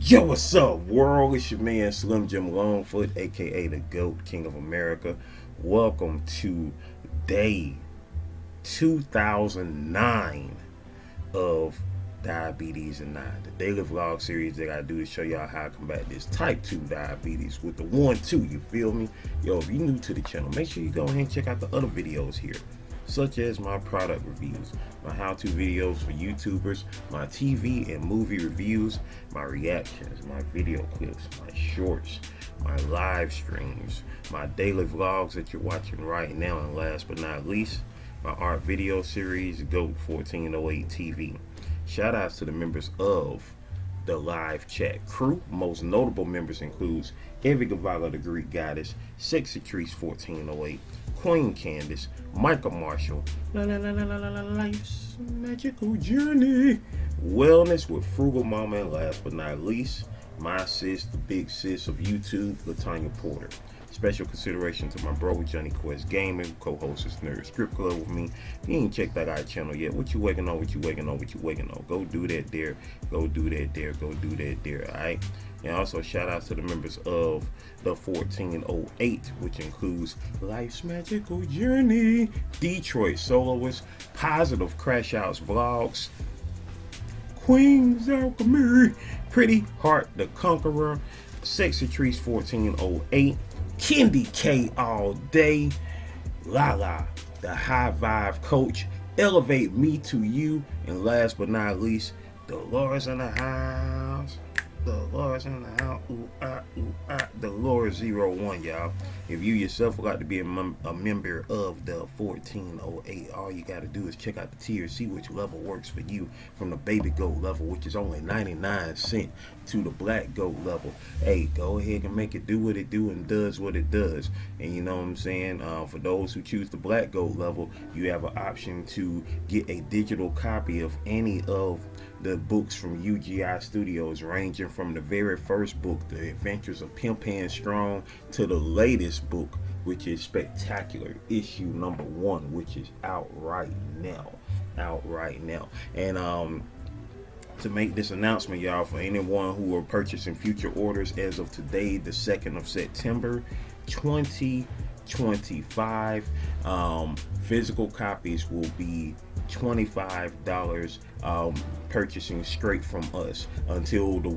Yo, what's up, world? It's your man Slim Jim Longfoot, aka the GOAT, King of America. Welcome to day 2009 of Diabetes and 9, the daily vlog series that I do to show y'all how to combat this type 2 diabetes with the 1-2, you feel me? Yo, if you're new to the channel, make sure you go ahead and check out the other videos here, such as my product reviews, my how-to videos for YouTubers, my TV and movie reviews, my reactions, my video clips, my shorts, my live streams, my daily vlogs that you're watching right now, and last but not least, my art video series, GOAT 1408 TV. Shoutouts to the members of the live chat crew. Most notable members includes Heavy Gavala, the Greek Goddess, Sexy Trees 1408, Queen Candace, Michael Marshall, Life's Magical Journey, Wellness with Frugal Mama, and last but not least, my sis, the big sis of YouTube, Latanya Porter. Special consideration to my bro Johnny Quest Gaming, co-host this Nerd Strip Club with me. If you ain't checked out our channel yet, what you waiting on, what you waiting on, what you waiting on? Go do that there, go do that there, go do that there, alright? And also shout out to the members of the 1408, which includes Life's Magical Journey, Detroit Soloist, Positive Crash Outs Vlogs, Queen's Alchemy, Pretty Heart the Conqueror, Sexy Trees 1408, Kendi K All Day, Lala, the High Vibe Coach, Elevate Me to You, and last but not least, the Lord's in the house. The Lord's in the house. Ooh, ooh, the Lord 01, y'all. If you yourself would like to be a member of the 1408, all you got to do is check out the tier, see which level works for you, from the baby goat level, which is only 99 cents, to the black goat level. Hey, go ahead and make it do what it do and does what it does. And you know what I'm saying? For those who choose the black goat level, you have an option to get a digital copy of any of the books from UGI Studios, ranging from the very first book, The Adventures of Pimp and Strong, to the latest book, which is Spectacular, issue number 1, which is out right now. And to make this announcement, y'all, for anyone who are purchasing future orders as of today, the 2nd of September 2025, physical copies will be $25, purchasing straight from us until the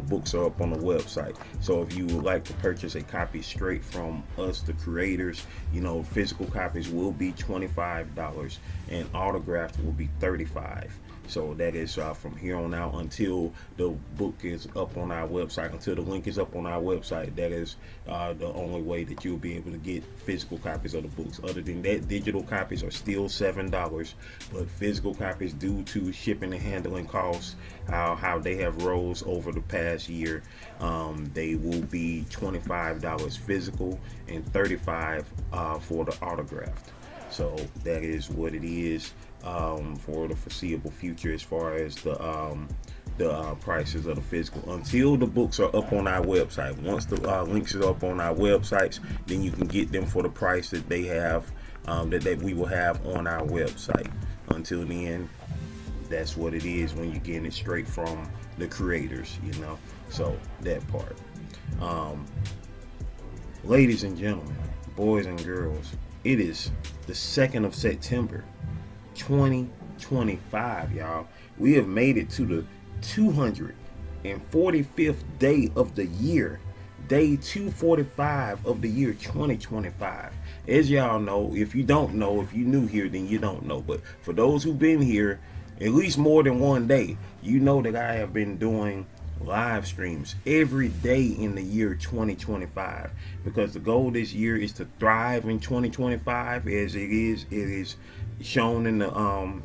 books are up on the website. So if you would like to purchase a copy straight from us, the creators, you know, physical copies will be $25 and autographed will be $35. So that is from here on out until the book is up on our website, until the link is up on our website. That is the only way that you'll be able to get physical copies of the books. Other than that, digital copies are still $7, but physical copies, due to shipping and handling costs, how they have rose over the past year, they will be $25 physical and $35 for the autographed. So that is what it is for the foreseeable future as far as the prices of the physical, until the books are up on our website. Once the links are up on our websites, then you can get them for the price that they have, that we will have on our website. Until then, that's what it is when you're getting it straight from the creators, you know. So that part, ladies and gentlemen, boys and girls, it is the 2nd of September 2025, y'all. We have made it to the 245th day of the year, day 245 of the year 2025. As y'all know, if you don't know, if you're new here, then you don't know, but for those who've been here at least more than one day, you know that I have been doing live streams every day in the year 2025, because the goal this year is to thrive in 2025, as it is shown in the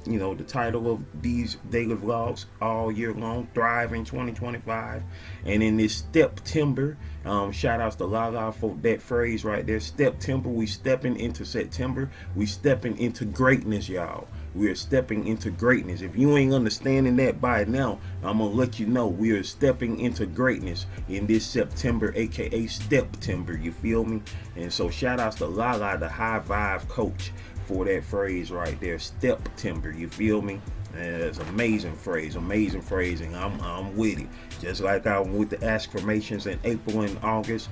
you know, the title of these daily vlogs all year long, thrive in 2025. And in this September, shout outs to Lala for that phrase right there, September. We stepping into September, we stepping into greatness, y'all. We are stepping into greatness. If you ain't understanding that by now, I'm gonna let you know we are stepping into greatness in this September, aka September. You feel me? And so shout outs to Lala, the High Vibe Coach, for that phrase right there, September. You feel me? And it's amazing phrase, and I'm with it. Just like I'm with the affirmations in April and August,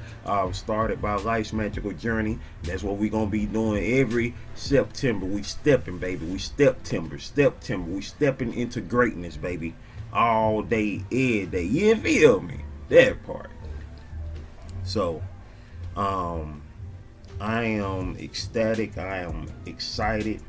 started by life's magical journey. That's what we gonna be doing every September. We stepping, baby. We September. We stepping into greatness, baby. All day, every day. You feel me? That part. So, I am ecstatic. I am excited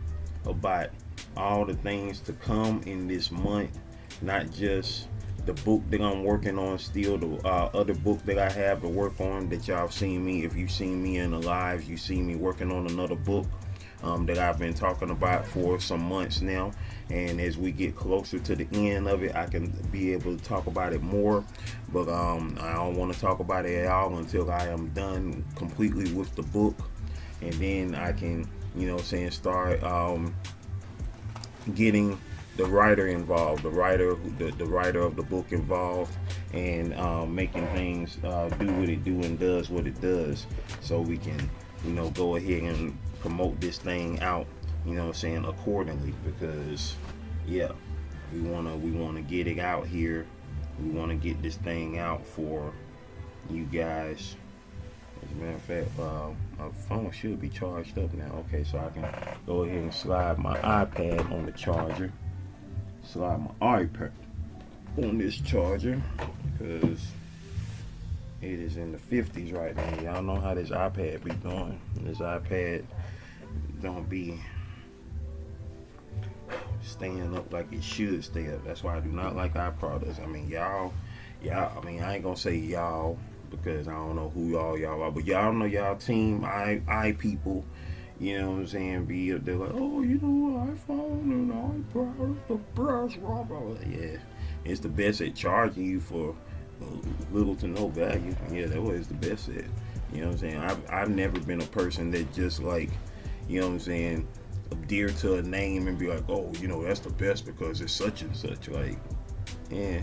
about all the things to come in this month. Not just the book that I'm working on still, the other book that I have to work on that y'all seen me. If you've seen me in the lives, you see me working on another book that I've been talking about for some months now. And as we get closer to the end of it, I can be able to talk about it more. But I don't want to talk about it at all until I am done completely with the book. And then I can, start getting the writer involved, the writer of the book involved, and making things do what it do and does what it does, so we can go ahead and promote this thing out, accordingly, because we want to get it out here. We want to get this thing out for you guys. As a matter of fact, my phone should be charged up now. Okay, so I can go ahead and slide my iPad on the charger. Slide my iPad on this charger, because it is in the 50s right now. Y'all know how this iPad be doing. This iPad don't be staying up like it should stay up. That's why I do not like our products. I mean, y'all, I mean, I ain't gonna say y'all, because I don't know who y'all are, but y'all know y'all team I people, you know what I'm saying, be up there like, oh, iPhone and iPod, the best, blah, blah, blah. Yeah, it's the best at charging you for little to no value. Yeah, that was the best at, you know what I'm saying. I've never been a person that just like, you know what I'm saying, adhere to a name and be like, oh, that's the best because it's such and such. Like, yeah.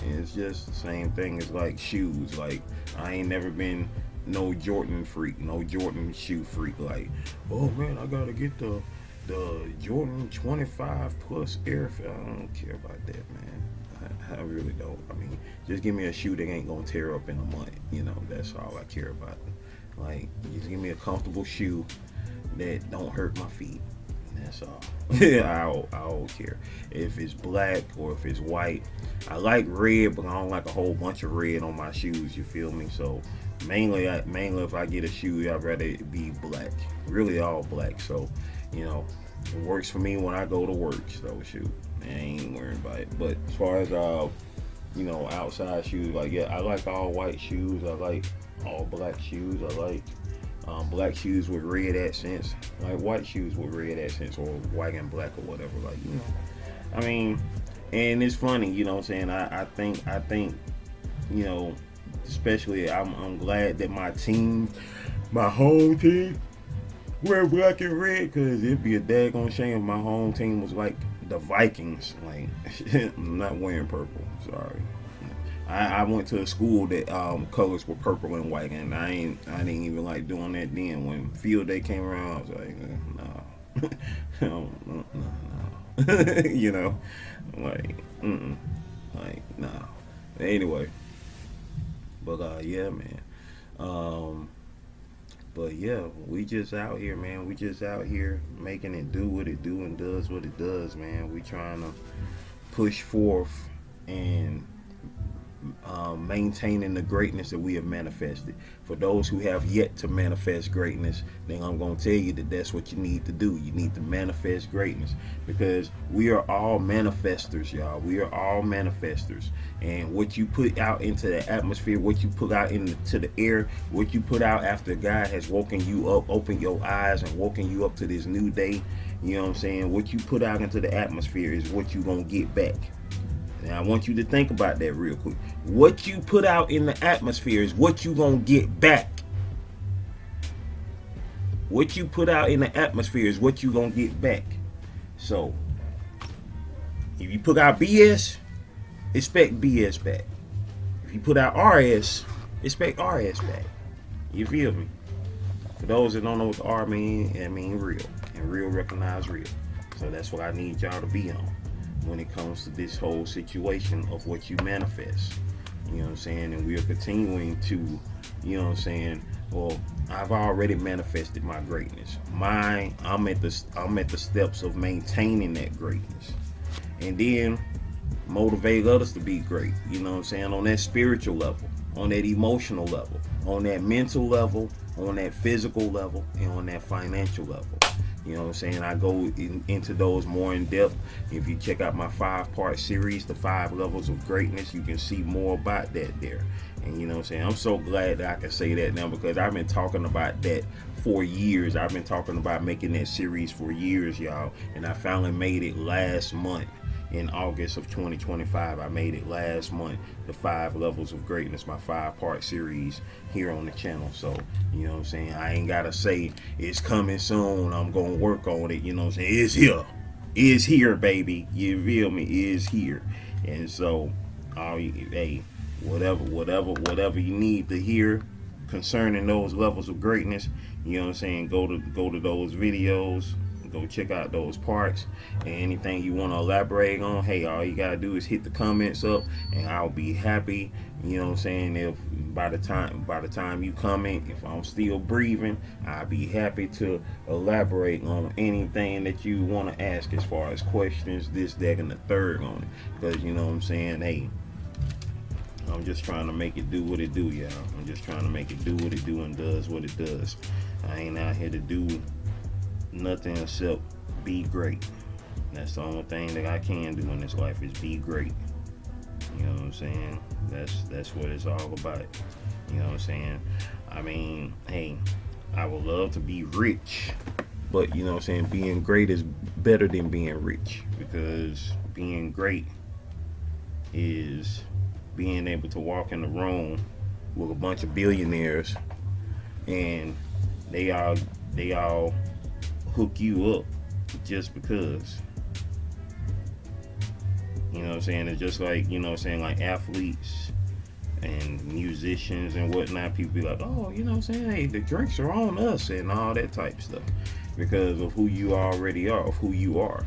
And it's just the same thing as like shoes. Like, I ain't never been no Jordan freak, no Jordan shoe freak. Like, oh man, I gotta get the Jordan 25 plus Air. I don't care about that, man. I really don't. I mean, just give me a shoe that ain't gonna tear up in a month. That's all I care about. Like, just give me a comfortable shoe that don't hurt my feet. That's all. I don't care if it's black or if it's white. I like red, but I don't like a whole bunch of red on my shoes. You feel me? So mainly if I get a shoe, I'd rather it be black. Really all black. So it works for me when I go to work. So shoot, I ain't worried about it. But as far as outside shoes, like, yeah, I like all white shoes. I like all black shoes. I like black shoes with red accents, like white shoes with red accents, or white and black or whatever. Like, I mean, and it's funny, what I'm saying. I think, especially I'm glad that my home team wear black and red, because it'd be a daggone shame if my home team was like the Vikings. Like, I'm not wearing purple. Sorry. I went to a school that colors were purple and white, and I didn't even like doing that then. When field day came around, I was like, no, no, like, like, nah. Anyway, but yeah, man. But yeah, we just out here, man. We just out here making it do what it do and does what it does, man. We trying to push forth and maintaining the greatness that we have manifested. For those who have yet to manifest greatness, then I'm going to tell you that that's what you need to do. You need to manifest greatness, because we are all manifestors, y'all. We are all manifestors. And what you put out into the atmosphere, what you put out into the air, what you put out after God has woken you up, opened your eyes and woken you up to this new day, you know what I'm saying? What you put out into the atmosphere is what you're going to get back. Now, I want you to think about that real quick. What you put out in the atmosphere is what you gonna get back. What you put out in the atmosphere is what you gonna get back. So, if you put out BS, expect BS back. If you put out RS, expect RS back. You feel me? For those that don't know what the R mean, I mean real. And and real recognize real. So that's what I need y'all to be on when it comes to this whole situation of what you manifest. You know what I'm saying? And we are continuing to, you know what I'm saying, well, I've already manifested my greatness. I'm at the steps of maintaining that greatness. And then motivate others to be great. You know what I'm saying? On that spiritual level, on that emotional level, on that mental level, on that physical level, and on that financial level. You know what I'm saying? I go into those more in depth. If you check out my 5-part series, the 5 levels of greatness, you can see more about that there. And you know what I'm saying? I'm so glad that I can say that now, because I've been talking about that for years. I've been talking about making that series for years, y'all. And I finally made it last month. In August of 2025, I made it last month, the 5 levels of greatness, my 5-part series here on the channel. So, you know what I'm saying? I ain't gotta say it's coming soon, I'm gonna work on it. You know what I'm saying? It's here. It's here, baby. You feel me? It's here. And so, hey, whatever you need to hear concerning those levels of greatness, you know what I'm saying? Go to those videos. Go check out those parts, and anything you want to elaborate on, hey, all you gotta do is hit the comments up, and I'll be happy. You know what I'm saying? If by the time you comment, if I'm still breathing, I'll be happy to elaborate on anything that you want to ask as far as questions, this, that, and the third on it. Because you know what I'm saying? Hey, I'm just trying to make it do what it do, y'all. I'm just trying to make it do what it do and does what it does. I ain't out here to do nothing except be great. That's the only thing that I can do in this life, is be great. You know what I'm saying? That's what it's all about. You know what I'm saying? I mean, hey, I would love to be rich, but you know what I'm saying, being great is better than being rich, because being great is being able to walk in the room with a bunch of billionaires, and they all hook you up just because. You know what I'm saying? It's just like, you know what I'm saying, like athletes and musicians and whatnot. People be like, oh, you know what I'm saying, hey, the drinks are on us and all that type of stuff, because of who you already are, of who you are.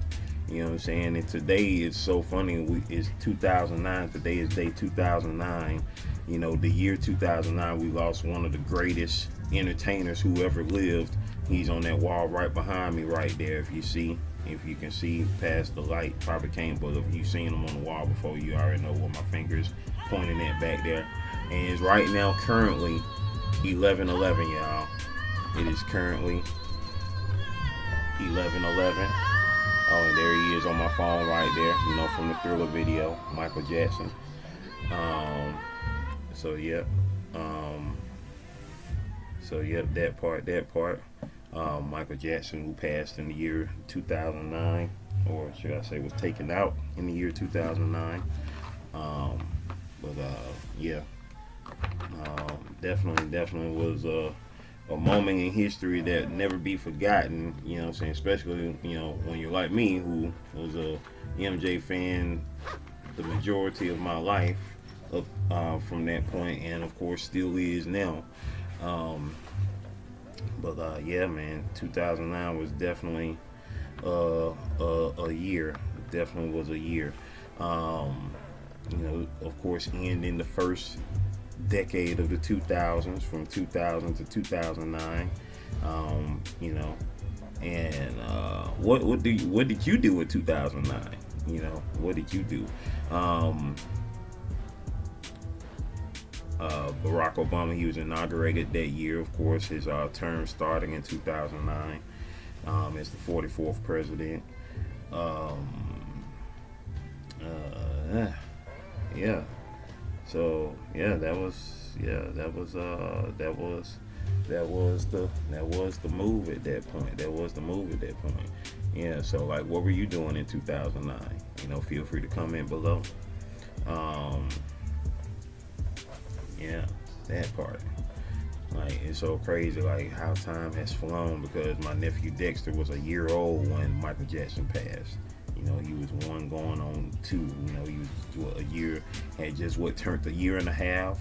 You know what I'm saying? And today is so funny. It's 2009. Today is day 2009. You know, the year 2009, we lost one of the greatest entertainers who ever lived. He's on that wall right behind me right there. If you can see past the light, probably can't, but if you've seen him on the wall before, you already know what my finger's pointing at back there. And it's right now currently 11:11, y'all. It is currently 11:11. Oh, and there he is on my phone right there, you know, from the Thriller video, Michael Jackson. That part. Michael Jackson, who passed in the year 2009, or should I say was taken out in the year 2009. Definitely was a moment in history that never be forgotten. You know what I'm saying? Especially, you know, when you're like me, who was a MJ fan the majority of my life up from that point, and of course still is now. Yeah, man, 2009 was definitely a year. It definitely was a year. You know, of course, ending the first decade of the 2000s, from 2000 to 2009. You know, and what did you do in 2009? You know, what did you do? Barack Obama, he was inaugurated that year. Of course, his term starting in 2009 as the 44th president. Yeah. So yeah, that was the move at that point. Yeah. So like, what were you doing in 2009? You know, feel free to comment below. Yeah, that part. Like, it's so crazy, like, how time has flown, because my nephew Dexter was a year old when Michael Jackson passed. You know, he was 1 going on 2. You know, he was a year, had just turned a year and a half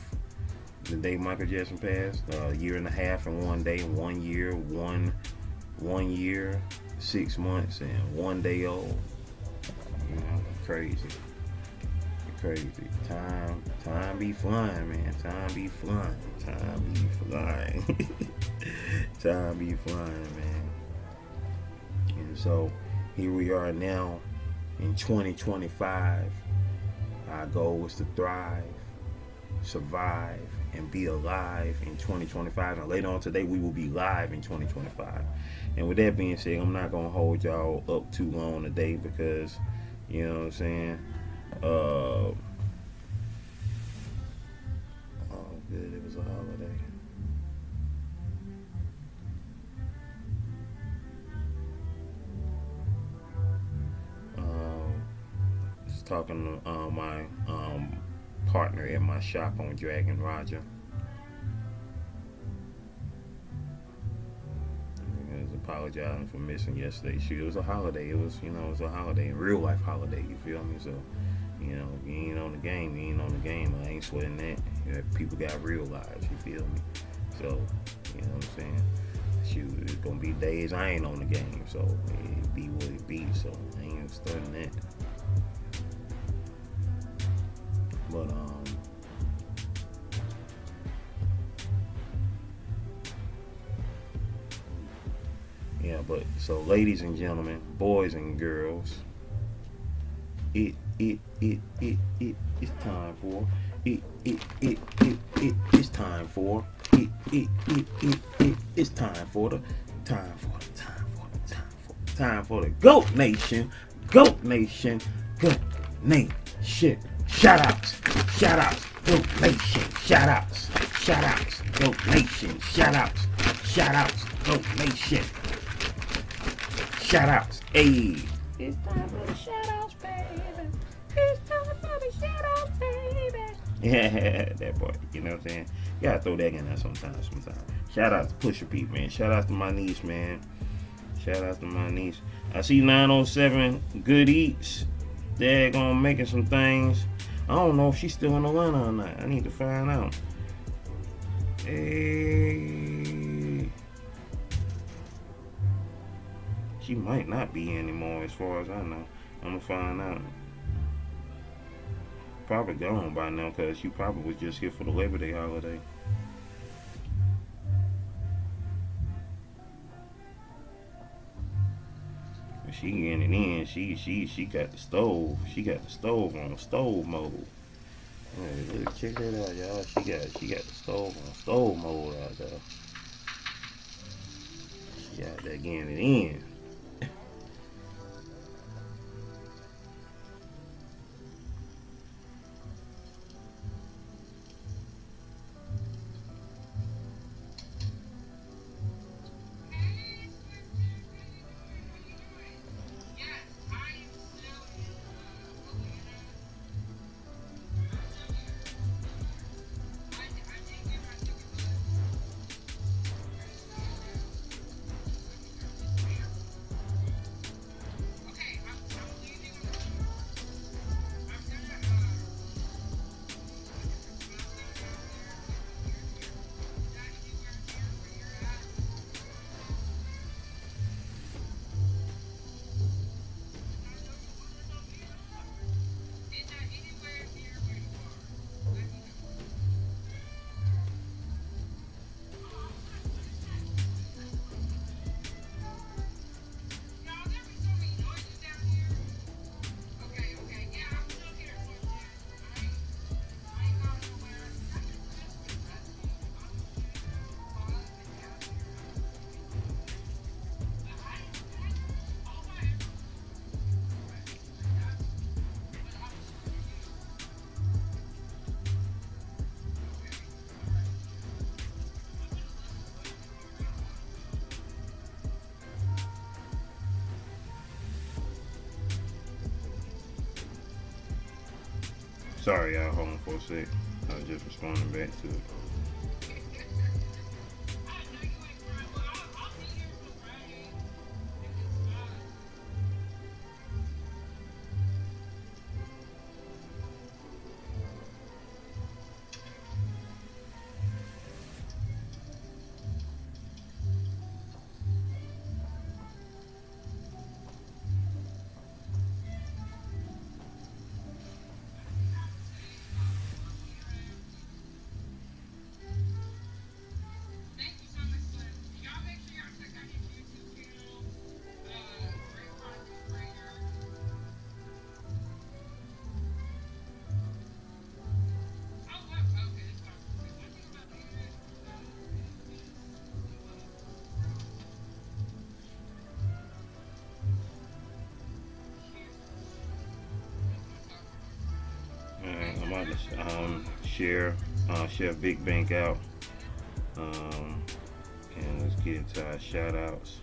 the day Michael Jackson passed. A year and a half and 1 day, 1 year, 1 1 year, 6 months, and 1 day old. You know, crazy. Crazy. Time be flying, man. Time be flying. Time be flying. Time be flying, man. And so here we are now in 2025. Our goal is to thrive, survive, and be alive in 2025. And later on today, we will be live in 2025. And with that being said, I'm not going to hold y'all up too long today because, you know what I'm saying? Oh, good, it was a holiday. Just talking to my partner at my shop on Dragon Roger. I was apologizing for missing yesterday. Shoot, it was a holiday. It was, it was a holiday, a real life holiday. You feel me? So, you ain't on the game. You ain't on the game. I ain't sweating that. People got real lives. You feel me? So, you know what I'm saying? Shoot, it's gonna be days I ain't on the game. So it be what it be. So I ain't even studying that. But yeah, but so ladies and gentlemen, boys and girls, it's time for it's time for it's time for the GOAT Nation, GOAT Nation, GOAT Nation. Shoutouts, GOAT Nation, shoutouts, GOAT Nation, shoutouts, GOAT Nation, shoutouts, ayy. It's time for the shoutouts, baby. It's time for the shoutouts, baby. Yeah, that part. You know what I'm saying? You gotta throw that in there sometimes. Shout out to Pusha P, man. Shout out to my niece, man. Shout out to my niece. I see 907 Good Eats. They're gonna making some things. I don't know if she's still in Atlanta or not. I need to find out. Hey. She might not be anymore as far as I know. I'm gonna find out. Probably gone by now because she probably was just here for the Labor Day holiday. She getting it in. She got the stove. She got the stove on stove mode. Hey, look, check that out, y'all. She got the stove on stove mode out there. She got that getting it in. Sorry, y'all. Hold on for a sec. I was just responding back to it. about to share Big Bank out. And let's get into our shout outs.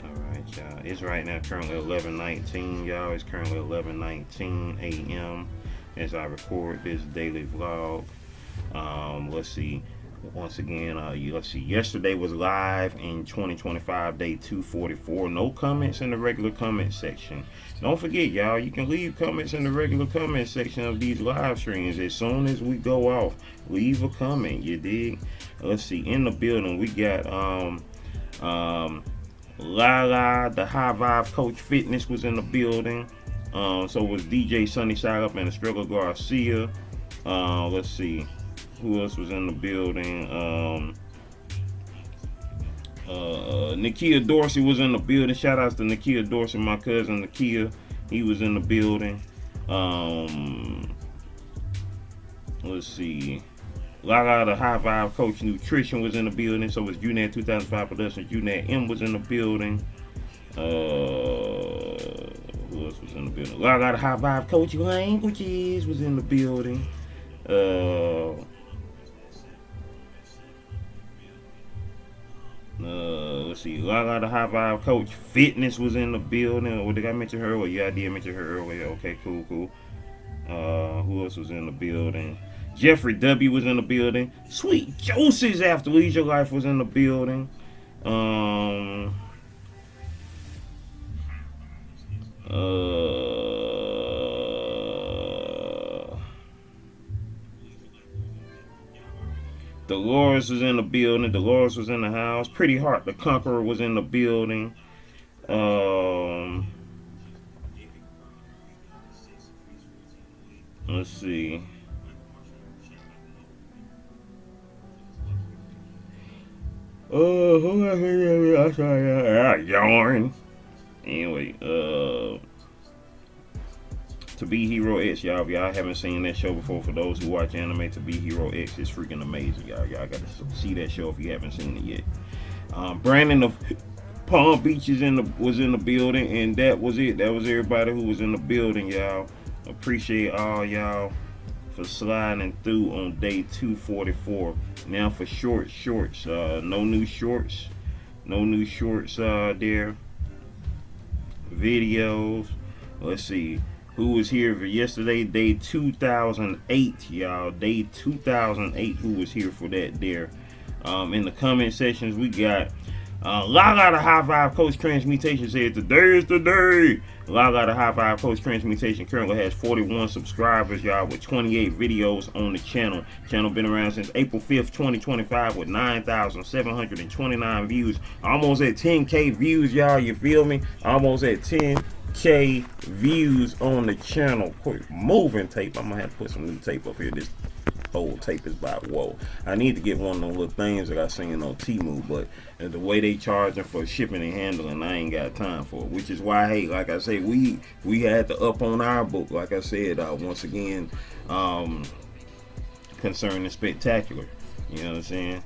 Alright, y'all. It's right now currently 11:19, y'all. It's currently 11:19 a.m. as I record this daily vlog. Let's see. Once again, let's see. Yesterday was live in 2025, day 244. No comments in the regular comment section. Don't forget, y'all, you can leave comments in the regular comment section of these live streams. As soon as we go off, leave a comment, you dig? Let's see. In the building, we got Lala, the High Vibe Coach Fitness was in the building. So was DJ Sunnyside Up and Estrella Garcia. Let's see. Who else was in the building? Nakia Dorsey was in the building. Shout outs to Nakia Dorsey, my cousin Nakia. He was in the building. Let's see. Lala, the High Vibe Coach Nutrition was in the building. So was UNAT 2005 Productions. UNAT M was in the building. Who else was in the building? Lala, the High Vibe Coach Languages was in the building. Let's see. Lala, the High Vibe Coach Fitness was in the building. Or did I mention her earlier? Yeah, I did mention her earlier. Okay, cool. Who else was in the building? Jeffrey W was in the building. Sweet Joseph's After Leisure Life was in the building. Dolores was in the building. Dolores was in the house. Pretty Heart the Conqueror was in the building. Let's see. Yarn. Anyway, To Be Hero X, y'all. If y'all haven't seen that show before, for those who watch anime, To Be Hero X is freaking amazing, y'all. Y'all got to see that show if you haven't seen it yet. Brandon of Palm Beach was in the building, and that was it. That was everybody who was in the building, y'all. Appreciate all y'all for sliding through on day 244. Now for shorts, no new shorts there. Videos. Let's see. Who was here for yesterday? Day 2008, y'all. Day 2008. Who was here for that there? In the comment sections, we got Lala, the High Vibe Coach Transmutation said, today is the day. Lala, the High Vibe Coach Transmutation currently has 41 subscribers, y'all, with 28 videos on the channel. Channel been around since April 5th, 2025 with 9,729 views. Almost at 10K views, y'all. You feel me? Almost at 10K views on the channel. Quick moving tape. I'm gonna have to put some new tape up here. This old tape is about whoa. I need to get one of those little things that I seen on Temu, but the way they charging for shipping and handling, I ain't got time for it. Which is why, hey, like I say, we had to up on our book. Like I said, once again, concerning Spectacular. You know what I'm saying?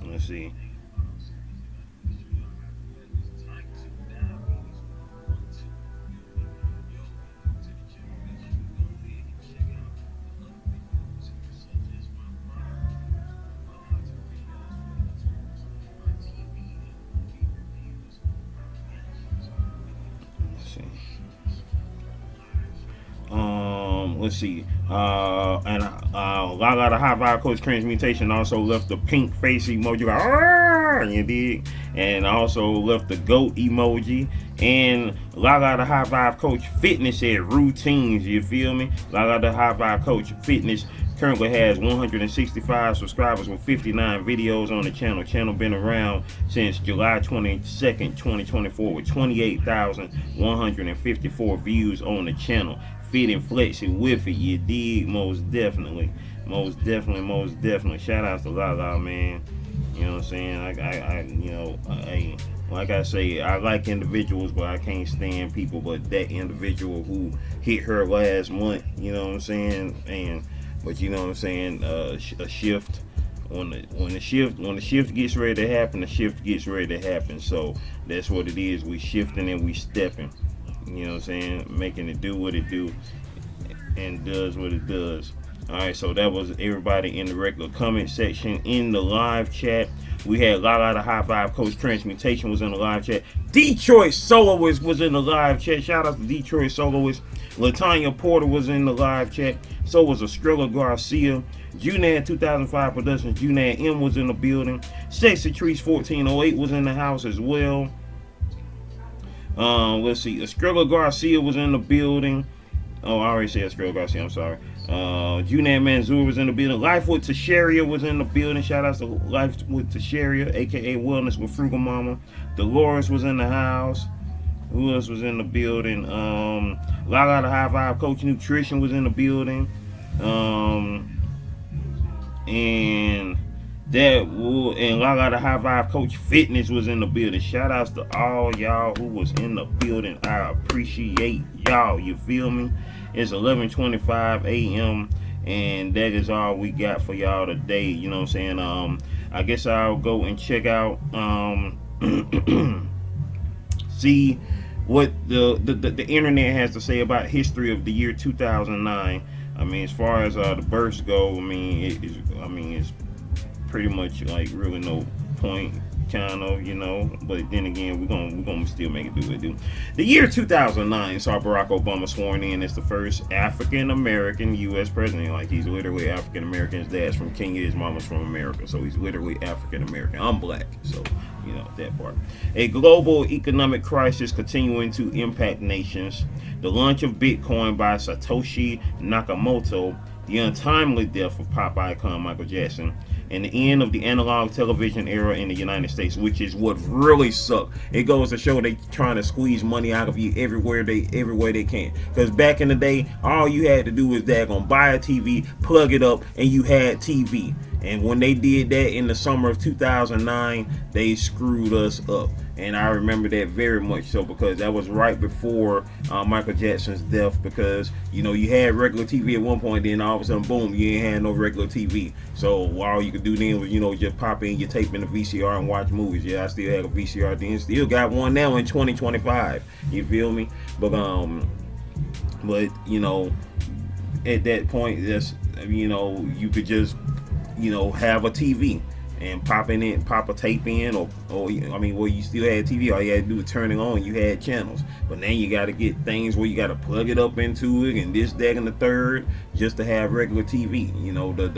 Let's see. Let's see. And Lala, the High Vibe Coach Transmutation also left the pink face emoji. you dig? And I also left the GOAT emoji. And Lala the High Vibe Coach Fitness said routines, you feel me? Lala the High Vibe Coach Fitness currently has 165 subscribers with 59 videos on the channel. Channel been around since July 22nd, 2024 with 28,154 views on the channel. Fit and flexing with it, you dig? Most definitely. Most definitely. Shout out to Lala, man. You know what I'm saying? Like I say, I like individuals, but I can't stand people. But that individual who hit her last month, you know what I'm saying? But you know what I'm saying? A shift. When the shift gets ready to happen, the shift gets ready to happen. So that's what it is. We shifting and we stepping. You know what I'm saying? Making it do what it do and does what it does. Alright, so that was everybody in the regular comment section. In the live chat, we had Lala the High Vibe Coach Transmutation was in the live chat. Detroit Soloist was in the live chat. Shout out to Detroit Soloist. Latanya Porter was in the live chat. So was Estrella Garcia. Junad 2005 Productions, Junad M was in the building. Sexy Trees 1408 was in the house as well. Let's see. Estrella Garcia was in the building. Oh, I already said Estrella Garcia, I'm sorry. Junad Manzour was in the building. Life with Tasharia was in the building. Shout out to Life with Tasharia, aka Wellness with Frugal Mama. Dolores was in the house. Who else was in the building? Lala the High Vibe Coach Nutrition was in the building. And Lala the High Vibe Coach Fitness was in the building. Shout outs to all y'all who was in the building. I appreciate y'all. You feel me? It's 11:25 a.m. and that is all we got for y'all today. You know what I'm saying? I guess I'll go and check out see what the internet has to say about history of the year 2009. I mean, as far as the births go, it's pretty much like really no point, kind of, you know. But then again, we're gonna still make it do what it do. The year 2009 saw Barack Obama sworn in as the first African American U.S. president. Like, he's literally African American. His dad's from Kenya, his mama's from America, so he's literally African American. I'm black, so you know that part. A global economic crisis continuing to impact nations. The launch of Bitcoin by Satoshi Nakamoto. The untimely death of pop icon Michael Jackson. And the end of the analog television era in the United States, which is what really sucked. It goes to show they trying to squeeze money out of you everywhere they can. Because back in the day, all you had to do was buy a TV, plug it up, and you had TV. And when they did that in the summer of 2009, they screwed us up. And I remember that very much so, because that was right before Michael Jackson's death. Because, you know, you had regular TV at one point, then all of a sudden, boom, you ain't had no regular TV. So all you could do then was, you know, just pop in your tape in the VCR and watch movies. Yeah, I still have a VCR then. Still got one now in 2025. You feel me? But you know, at that point, that's, you know, you could just, you know, have a TV and pop a tape in, or I mean, well, you still had TV. All you had to do was turn it on. You had channels. But now you got to get things where you got to plug it up into it, and this, that, and the third, just to have regular TV. You know, the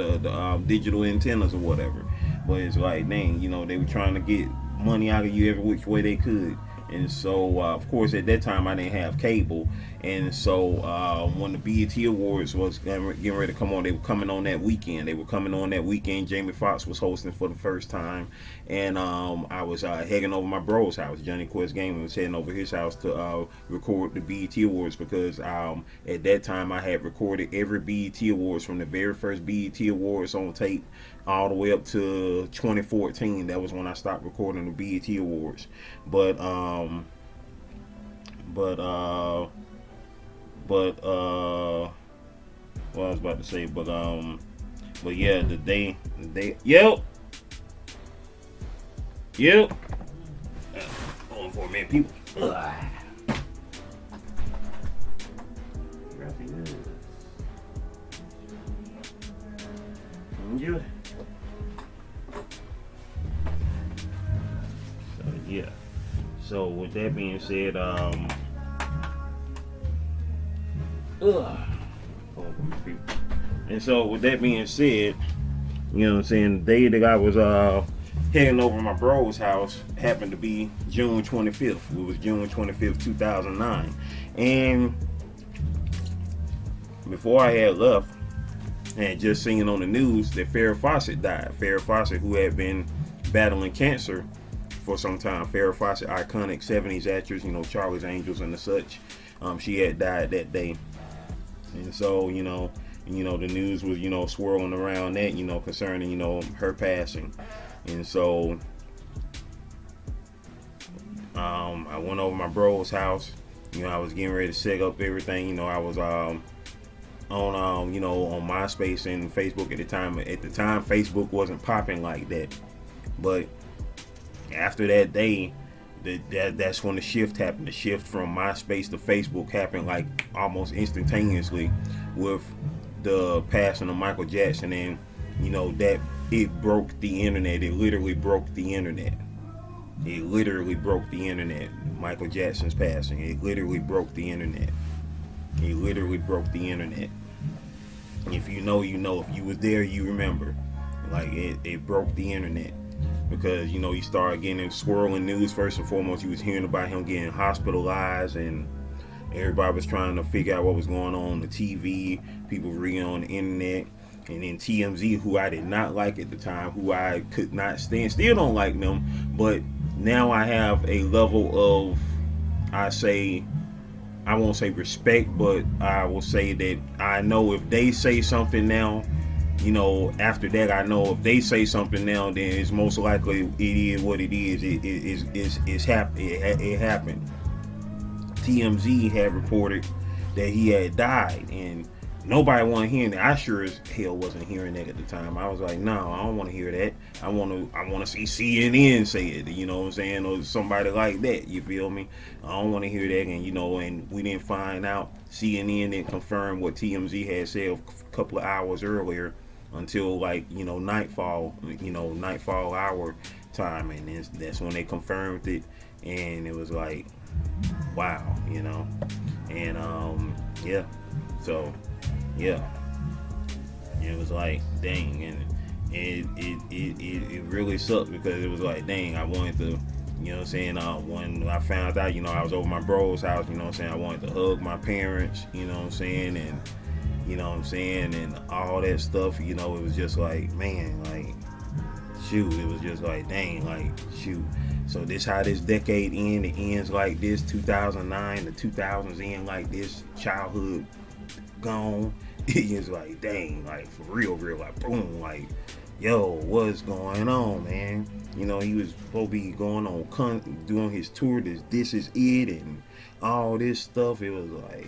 digital antennas or whatever. But it's like, dang, you know, they were trying to get money out of you every which way they could. And so, of course, at that time, I didn't have cable. And so, when the BET Awards was getting ready to come on, they were coming on that weekend. Jamie Foxx was hosting for the first time. And I was heading over my bro's house. Johnny Quest Gaming was heading over his house to record the BET Awards, because at that time, I had recorded every BET Awards from the very first BET Awards on tape all the way up to 2014. That was when I stopped recording the BET Awards. But what I was about to say, but yeah, the day, yep. Hold on for a minute, people. Yeah. So yeah. So with that being said, and so with that being said, you know what I'm saying, the day that I was heading over to my bro's house. Happened to be June 25th. It was June 25th, 2009. And before I had left, I had just seen on the news that Farrah Fawcett died. Farrah Fawcett, who had been battling cancer for some time. Farrah Fawcett, iconic 70s actress, Charlie's Angels and the such. She had died that day. And so, the news was, swirling around that, concerning, her passing. And so, I went over my bro's house. I was getting ready to set up everything. I was on MySpace and Facebook at the time. At the time, Facebook wasn't popping like that. But after that day, that's when the shift happened. The shift from MySpace to Facebook happened like almost instantaneously with the passing of Michael Jackson, and that it broke the internet. It literally broke the internet. It literally broke the internet. Michael Jackson's passing. It literally broke the internet. It literally broke the internet. If you know, you know. If you was there, you remember. Like it broke the internet. Because you started getting swirling news. First and foremost, you was hearing about him getting hospitalized, and everybody was trying to figure out what was going on the TV. People reading on the internet, and then TMZ, who I did not like at the time, who I could not stand, still don't like them. But now I have a level of, I won't say respect, but I will say that I know if they say something now. After that, I know if they say something now, then it's most likely it is what it is. It happened. TMZ had reported that he had died, and nobody wanted hearing that. I sure as hell wasn't hearing that at the time. I was like, no, I don't want to hear that. I want to see CNN say it. You know what I'm saying, or somebody like that. You feel me? I don't want to hear that. And and we didn't find out. CNN didn't confirm what TMZ had said a couple of hours earlier. Until nightfall, nightfall hour time, and that's when they confirmed it, and it was like, wow, and yeah, so yeah, it was like, dang, and it really sucked because it was like, dang, I wanted to, when I found out, I was over my bro's house, I wanted to hug my parents, and and all that stuff, it was just like, man, like, shoot, it was just like, dang, like, shoot. So this how this decade ends. It ends like this. 2009, the 2000s end like this. Childhood gone. It's like, dang, like, for real, like, boom, like, yo, what's going on, man? He was supposed to be going on, doing his tour, this is it, and all this stuff. It was like,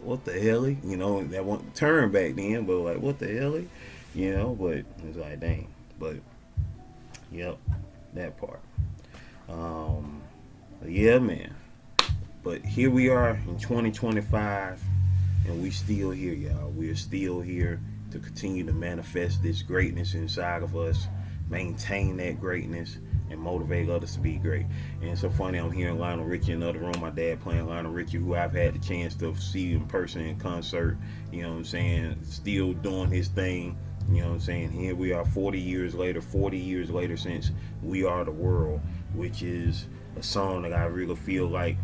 what the hell? That wasn't turn back then, but like, what the hell? But it's like, dang. But yep, that part. Yeah, man. But here we are in 2025, and we still here, y'all. We're still here to continue to manifest this greatness inside of us, maintain that greatness, and motivate others to be great. And it's so funny, I'm hearing Lionel Richie in the other room. My dad playing Lionel Richie, who I've had the chance to see in person in concert, still doing his thing, Here we are 40 years later since We Are the World, which is a song that I really feel like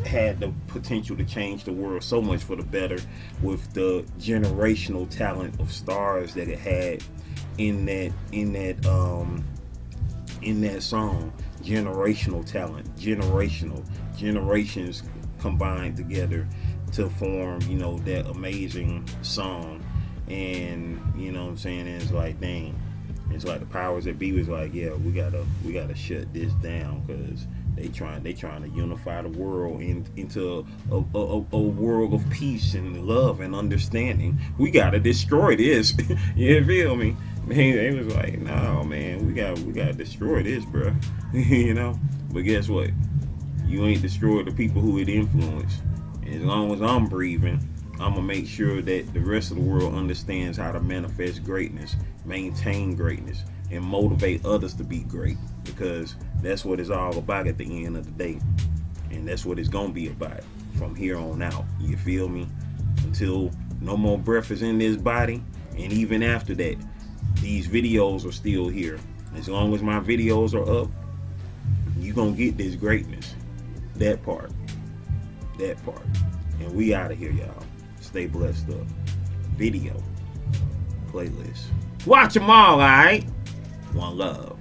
had the potential to change the world so much for the better, with the generational talent of stars that it had in that song. Generational talent, generations combined together to form, that amazing song. And and it's like, dang, it's like the powers that be was like, yeah, we gotta shut this down, because they trying to unify the world into a world of peace and love and understanding. We gotta destroy this. You feel me? Man, they was like, no, man, we gotta destroy this, bro. But guess what? You ain't destroyed the people who it influenced. And as long as I'm breathing, I'm gonna make sure that the rest of the world understands how to manifest greatness, maintain greatness, and motivate others to be great. Because that's what it's all about at the end of the day. And that's what it's gonna be about from here on out. You feel me? Until no more breath is in this body, and even after that, these videos are still here. As long as my videos are up, you gonna get this greatness. That part. And we out of here, y'all. Stay blessed up. Video playlist. Watch them all, alright? One love.